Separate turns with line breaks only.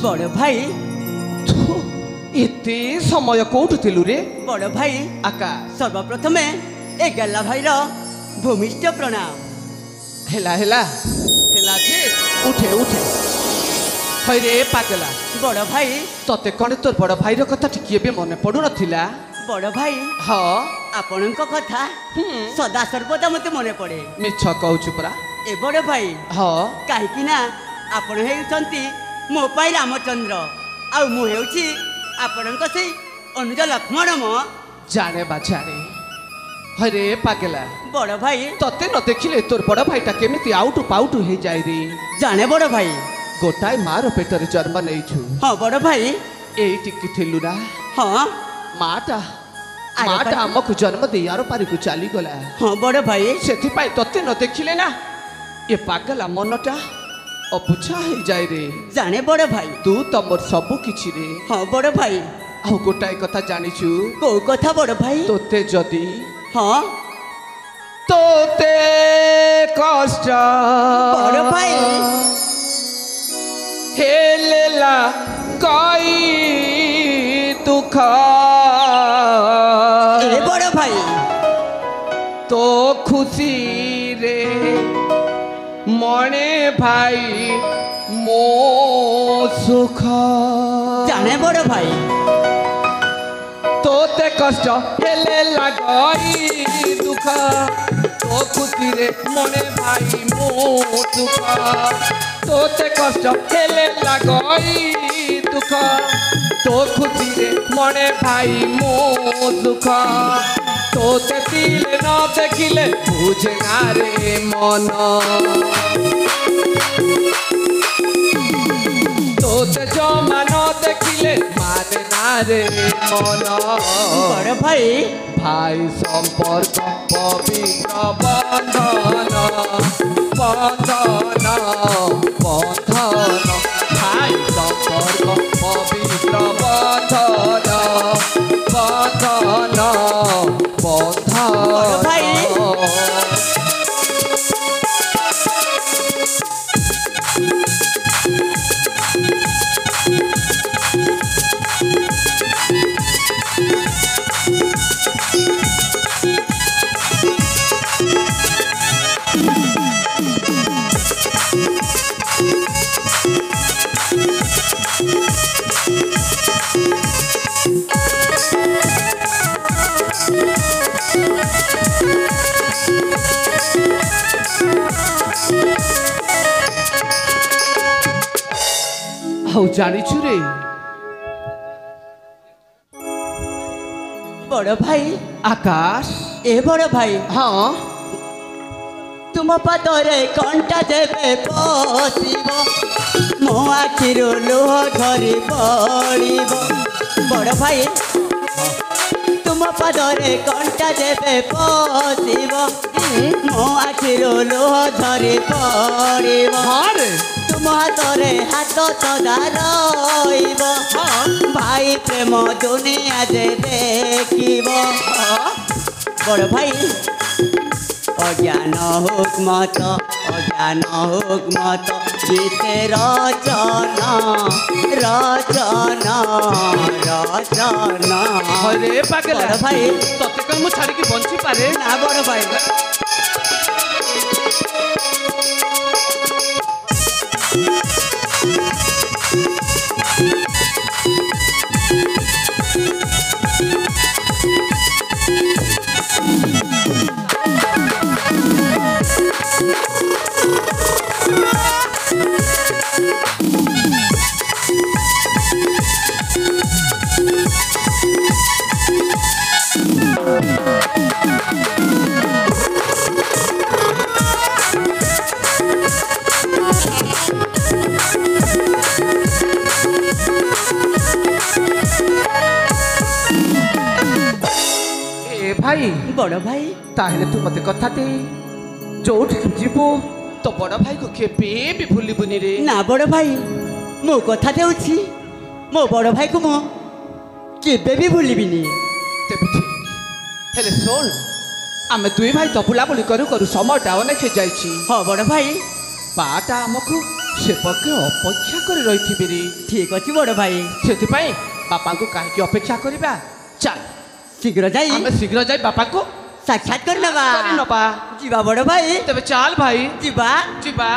बड़ भाई
एते समय कोठु थिलु रे
बड़ भाई
आकाश
सर्वप्रथमे ए गल्ला भाईर भूमिष्ठ प्रणाम
हेला हेला हेला जे उठे उठे हरे पागला
बड़ भाई
तते कणे तोर बड़ भाईर कथा टिकिए बे मने पडु नथिला
बड़ भाई
हाँ
आपणक कथा सदा सर्वदा मते मने पड़े
मिछ कहउछु परा
ए बड़ भाई
हाँ
काहेकि ना आपण हेउचंती मो पाई रामचंद्र आ मु हेउची आपणक से अनुज लक्ष्मण मो
जाने बाजारे हरे पागला
बड़ भाई
तते न देखिले तोर बड़ भाईटा केमिति आउटु पाउटु हे जाय रे
जाने बड़ भाई
गोटाय मार पेटरे जन्म नेइछु
हाँ बड़ भाई
एई टिकी थिलु ना
हाँ
माटा माटा हमकु जन्म दे यार पारी को चली गला
हाँ बड़ भाई
सेथि पाई तते न देखिले ना ये पागला मनटा अपुछा हे जाय रे
जाने बड़ भाई
तू तमर सबु किछि रे
हाँ बड़ भाई
आउ गोटाय कथा जानिछु
को कथा बड़ भाई
तोते जदी
हाँ
तोते कष्ट
बड़ भाई
हेलेला कई दुख
ए बड़ भाई
तो खुशी रे मने भाई मो सुख
जाने बड़ भाई
तोते कष्ट हेले लगई दुख तो खुशी रे मने भाई मो सुख तोते कष्ट हेले लगई दुख तो खुशी रे मने भाई मो सुख तोते दिले न देखिले बुझे ना रे मन तोते जमा न देखिले माने ना रे मन
बड़ भाई
भाई संपर्क पवित्र बंधन बंधन बंधन भाई संपर्क पवित्र बंधन बंधन
बड़ भाई
हौ जानिछु रे
बड़ भाई
आकाश
ए बड़ भाई
हाँ
तुम पादरे कंटा देवे पशिब मो आखिरु लुह झरी पड़िब बड़ भाई तुम पादरे कंटा देवे पशिब मो आखिरु लुह झरी पड़िब
हाँ रे
तुम हाथरे हाथ सदा रहिब भाई प्रेम दुनिया जे देखिब बड़ भाई अज्ञान होक मत अज्ञान होक मत जीते रचना रचना रचना
अरे पागला
बड़ भाई
तते कौन मु छाड़ी के बंची पारे
ना बड़ भाई বড় ভাই
তাহলে তু মতে কথা দে ଯୋଉଠିକି ଯିବୁ ତୋ ବଡ଼ ଭାଇକୁ କେବେ ବି ଭୁଲିବୁନି ରେ।
ନା ବଡ଼ ଭାଇ ମୁଁ କଥା ଦେଉଛି ମୋ ବଡ଼ ଭାଇକୁ ମୁଁ କେବେ ବି ଭୁଲିବିନି।
ତେବେ ଠିକ୍ ହେଲେ ଶୁଣ ଆମେ ଦୁଇ ଭାଇ ତ ବୁଲାବୁଲି କରୁ କରୁ ସମୟଟା ଅନେକ ହେଇଯାଇଛି।
ହଁ ବଡ଼ ଭାଇ
ବାଟା ଆମକୁ ସେପଟେ ଅପେକ୍ଷା କରି ରହିଥିବେ ରେ।
ଠିକ ଅଛି ବଡ଼ ଭାଇ
ସେଥିପାଇଁ ବାପାଙ୍କୁ କାହିଁକି ଅପେକ୍ଷା କରିବା ଚାଲ
ଶୀଘ୍ର ଯାଇ
ଆମେ ଶୀଘ୍ର ଯାଇ ବାପାଙ୍କୁ
ସାକ୍ଷାତ କରିନେବା।
କରିନେବା।
ଯିବା ବଡ଼ ଭାଇ
ତେବେ ଚାଲ ଭାଇ
ଯିବା।
ଯିବା।